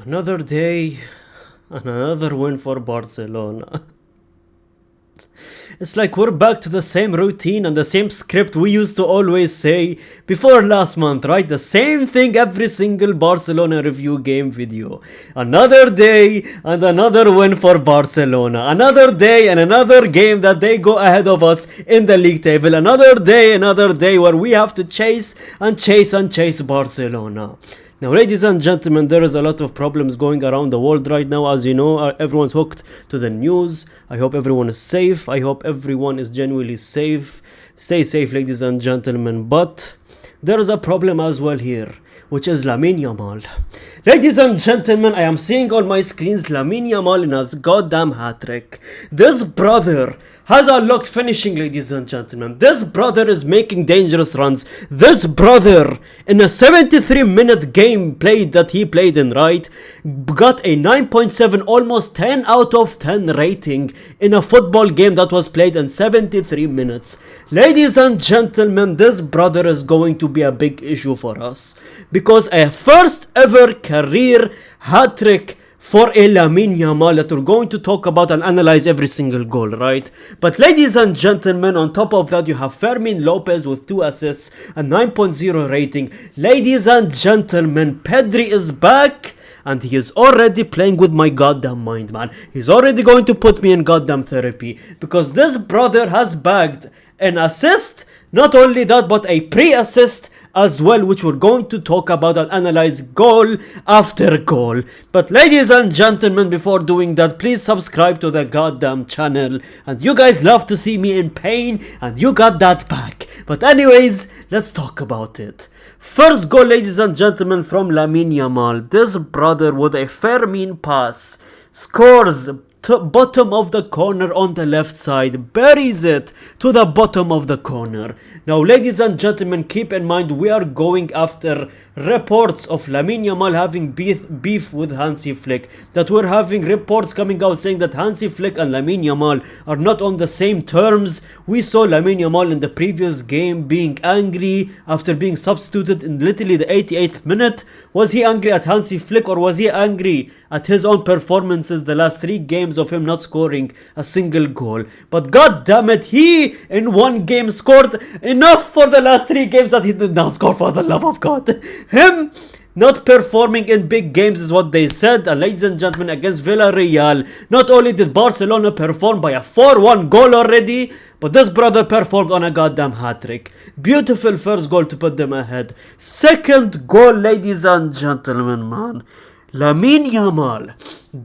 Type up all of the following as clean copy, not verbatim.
Another day and another win for Barcelona. It's like we're back to the same routine and the same script we used to always say before last month, right? The same thing every single Barcelona review game video. Another day and another win for Barcelona. Another day and another game that they go ahead of us in the league table. Another day where we have to chase Barcelona. Now, ladies and gentlemen, there is a lot of problems going around the world right now. As you know, everyone's hooked to the news. I hope everyone is safe. I hope everyone is genuinely safe. Stay safe, ladies and gentlemen. But there is a problem as well here, which is Lamine Yamal. Ladies and gentlemen, I am seeing on my screens Lamine Yamal in his goddamn hat-trick. This brother has unlocked finishing, ladies and gentlemen. This brother is making dangerous runs. This brother, in a 73-minute game played that he played in, right, got a 9.7, almost 10 out of 10 rating in a football game that was played in 73 minutes. Ladies and gentlemen, this brother is going to be a big issue for us, because a first ever career hat-trick for a Lamine Yamal that we're going to talk about and analyze every single goal, right? But ladies and gentlemen, on top of that, you have Fermin Lopez with 2 assists and 9.0 rating. Ladies and gentlemen, Pedri is back and he is already playing with my goddamn mind, man. He's already going to put me in goddamn therapy, because this brother has bagged an assist, not only that, but a pre-assist as well, which we're going to talk about and analyze goal after goal. But ladies and gentlemen, before doing that, please subscribe to the goddamn channel. And you guys love to see me in pain, and you got that back. But anyways, let's talk about it. First goal, ladies and gentlemen, from Lamine Yamal. This brother with a Fermin pass scores bottom of the corner on the left side, buries it to the bottom of the corner. Now, ladies and gentlemen, keep in mind we are going after reports of Lamine Yamal having beef with Hansi Flick. That we're having reports coming out saying that Hansi Flick and Lamine Yamal are not on the same terms. We saw Lamine Yamal in the previous game being angry after being substituted in literally the 88th minute. Was he angry at Hansi Flick, or was he angry at his own performances the last 3 games of him not scoring a single goal? But god damn it, he in one game scored enough for the last 3 games that he did not score, for the love of God. Him not performing in big games is what they said. And ladies and gentlemen, against Villareal, not only did Barcelona perform by a 4-1 goal already, but this brother performed on a goddamn hat-trick. Beautiful first goal to put them ahead. Second goal, ladies and gentlemen, man. Lamine Yamal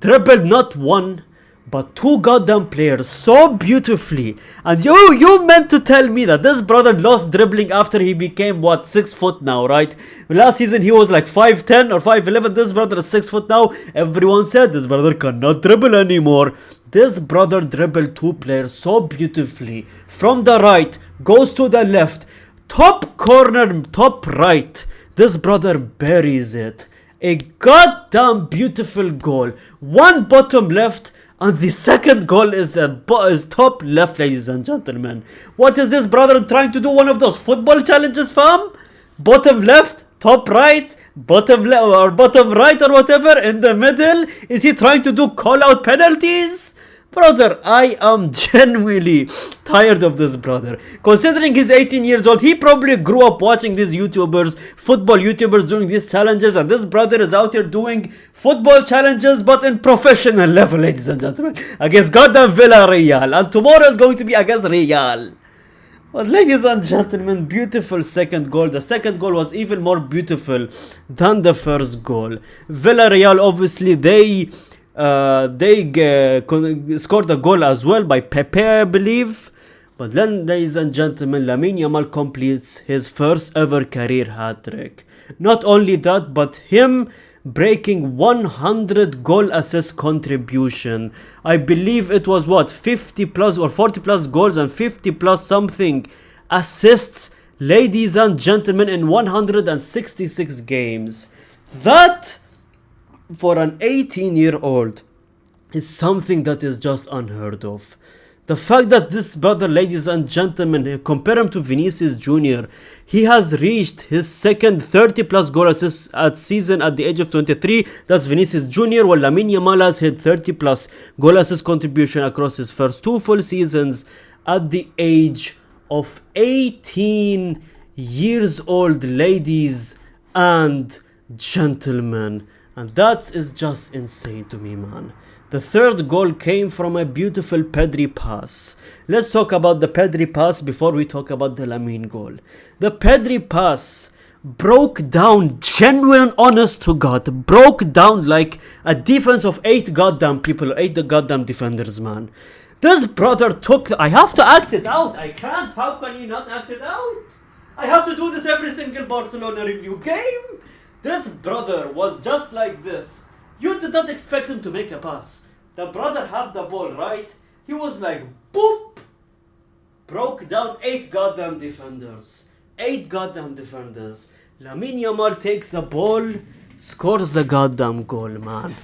dribbled not 1 but 2 goddamn players so beautifully. And you meant to tell me that this brother lost dribbling after he became, what, 6 foot now, right? Last season he was like 5'10 or 5'11. This brother is 6 foot now. Everyone said this brother cannot dribble anymore. This brother dribbled 2 players so beautifully. From the right, goes to the left, top corner, top right. This brother buries it. A goddamn beautiful goal. One bottom left, and the second goal is top left, ladies and gentlemen. What is this brother trying to do? One of those football challenges, fam? Bottom left, top right, bottom left or bottom right or whatever in the middle. Is he trying to do call out penalties? Brother, I am genuinely tired of this brother. Considering he's 18 years old, he probably grew up watching these YouTubers, football YouTubers doing these challenges, and this brother is out here doing football challenges, but in professional level, ladies and gentlemen, against goddamn Villareal, and tomorrow is going to be against Real. But ladies and gentlemen, beautiful second goal. The second goal was even more beautiful than the first goal. Villareal, obviously, they scored a goal as well by Pepe, I believe. But then, ladies and gentlemen, Lamine Yamal completes his first ever career hat-trick. Not only that, but him breaking 100 goal assist contribution. I believe it was what, 50 plus or 40 plus goals and 50 plus something assists, ladies and gentlemen, in 166 games. That, for an 18-year-old, is something that is just unheard of. The fact that this brother, ladies and gentlemen, compare him to Vinicius Jr., he has reached his second 30 plus goal assists at season at the age of 23. That's Vinicius Jr., while Lamine Yamal has hit 30 plus goal assist contribution across his first 2 full seasons at the age of 18 years old, ladies and gentlemen. And that is just insane to me, man. The third goal came from a beautiful Pedri pass. Let's talk about the Pedri pass before we talk about the Lamine goal. The Pedri pass broke down, genuine, honest to God, broke down like a defense of 8 goddamn people, 8 goddamn defenders, man. This brother took, I have to act it out. I can't, how can you not act it out? I have to do this every single Barcelona review game. This brother was just like this. You did not expect him to make a pass. The brother had the ball, right? He was like, boop! Broke down 8 goddamn defenders. 8 goddamn defenders. Lamine Yamal takes the ball, scores the goddamn goal, man.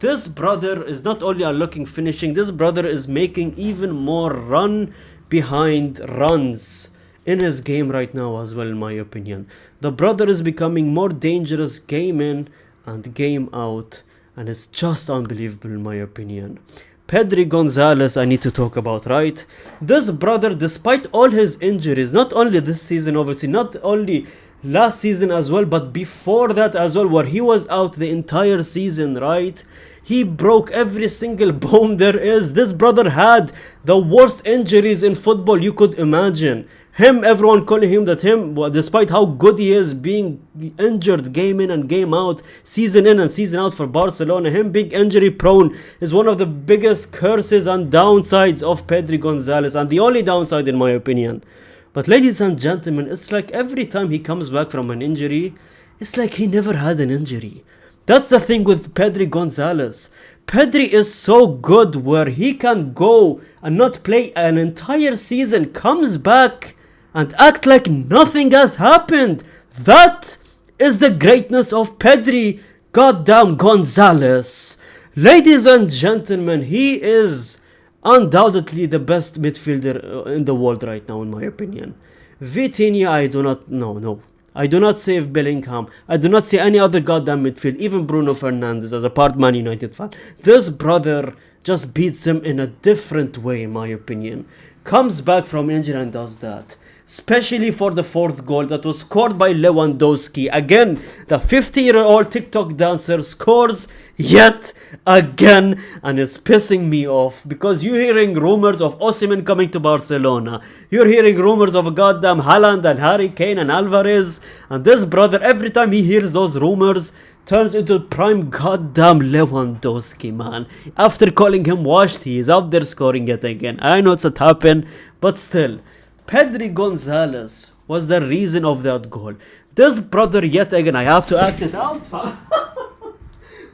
This brother is not only unlocking finishing, this brother is making even more run behind runs in his game right now as well, in my opinion. The brother is becoming more dangerous game in and game out. And it's just unbelievable in my opinion. Pedri Gonzalez I need to talk about, right? This brother, despite all his injuries, not only this season obviously, not only last season as well, but before that as well, where he was out the entire season, right? He broke every single bone there is. This brother had the worst injuries in football you could imagine. Him, everyone calling him that him, despite how good he is, being injured game in and game out, season in and season out for Barcelona, him being injury prone is one of the biggest curses and downsides of Pedri Gonzalez, and the only downside in my opinion. But ladies and gentlemen, it's like every time he comes back from an injury, it's like he never had an injury. That's the thing with Pedri Gonzalez. Pedri is so good where he can go and not play an entire season, comes back and act like nothing has happened. That is the greatness of Pedri goddamn Gonzalez. Ladies and gentlemen, he is undoubtedly the best midfielder in the world right now, in my opinion. Vitinha, I do not, no. I do not say Bellingham. I do not say any other goddamn midfield, even Bruno Fernandes as a part Man United fan. This brother just beats him in a different way, in my opinion. Comes back from injury and does that. Especially for the 4th goal that was scored by Lewandowski. Again, the 50-year-old TikTok dancer scores yet again, and it's pissing me off because you're hearing rumors of Osimhen coming to Barcelona. You're hearing rumors of a goddamn Haaland and Harry Kane and Alvarez, and this brother, every time he hears those rumors, turns into prime goddamn Lewandowski, man. After calling him washed, he is out there scoring yet again. I know it's a tap-in, but still. Pedri Gonzalez was the reason of that goal. This brother yet again, I have to act it out.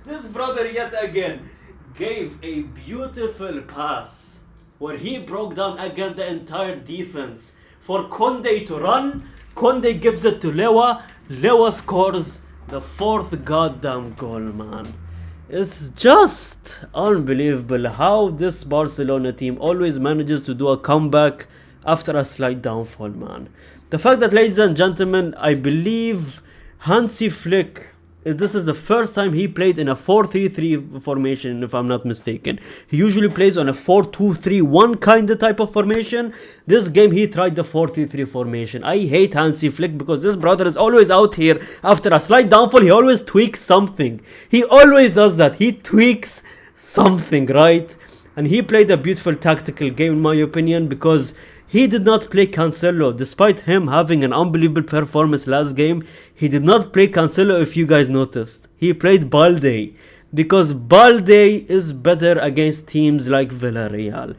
This brother yet again gave a beautiful pass where he broke down again the entire defense for Conde to run. Conde gives it to Lewa. Lewa scores the 4th goddamn goal, man. It's just unbelievable how this Barcelona team always manages to do a comeback after a slight downfall, man. The fact that, ladies and gentlemen, I believe Hansi Flick, this is the first time he played in a 4-3-3 formation, if I'm not mistaken. He usually plays on a 4-2-3-1 kind of type of formation. This game he tried the 4-3-3 formation. I hate Hansi Flick because this brother is always out here after a slight downfall. He always tweaks something. He always does that. He tweaks something, right? And he played a beautiful tactical game, in my opinion, because he did not play Cancelo. Despite him having an unbelievable performance last game, he did not play Cancelo, if you guys noticed. He played Balde, because Balde is better against teams like Villareal.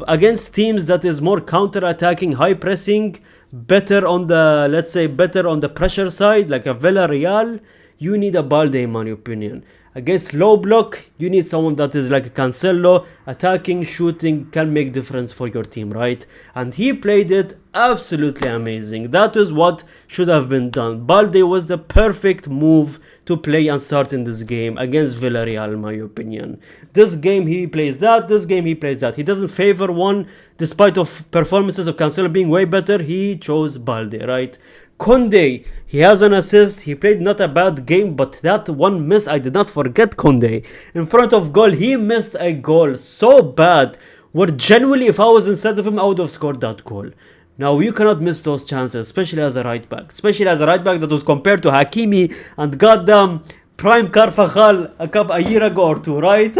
Against teams that is more counter-attacking, high pressing, better on the, let's say, better on the pressure side, like a Villareal, you need a Balde, in my opinion. Against low block, you need someone that is like a Cancelo, attacking, shooting, can make difference for your team, right? And he played it absolutely amazing. That is what should have been done. Balde was the perfect move to play and start in this game against Villareal, in my opinion. This game he plays that, this game he plays that. He doesn't favor one, despite of performances of Cancelo being way better. He chose Balde, right? Conde, he has an assist. He played not a bad game, but that one miss, I did not forget Conde. In front of goal, he missed a goal so bad, where genuinely if I was inside of him, I would have scored that goal. Now you cannot miss those chances, especially as a right back. Especially as a right back that was compared to Hakimi and goddamn Prime Carvajal a year ago or two, right?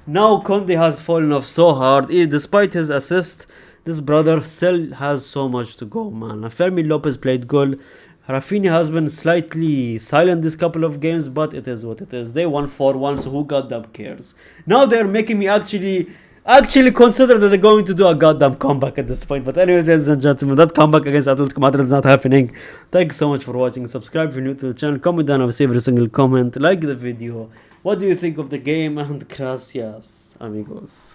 Now Conde has fallen off so hard. Despite his assist, this brother still has so much to go, man. Fermin Lopez played good. Rafinha has been slightly silent this couple of games, but it is what it is. They won 4-1, so who goddamn cares? Now they're making me actually consider that they're going to do a goddamn comeback at this point. But anyways, ladies and gentlemen, that comeback against Atletico Madrid is not happening. Thanks so much for watching. Subscribe if you're new to the channel. Comment down, I will see every single comment. Like the video. What do you think of the game? And gracias, amigos.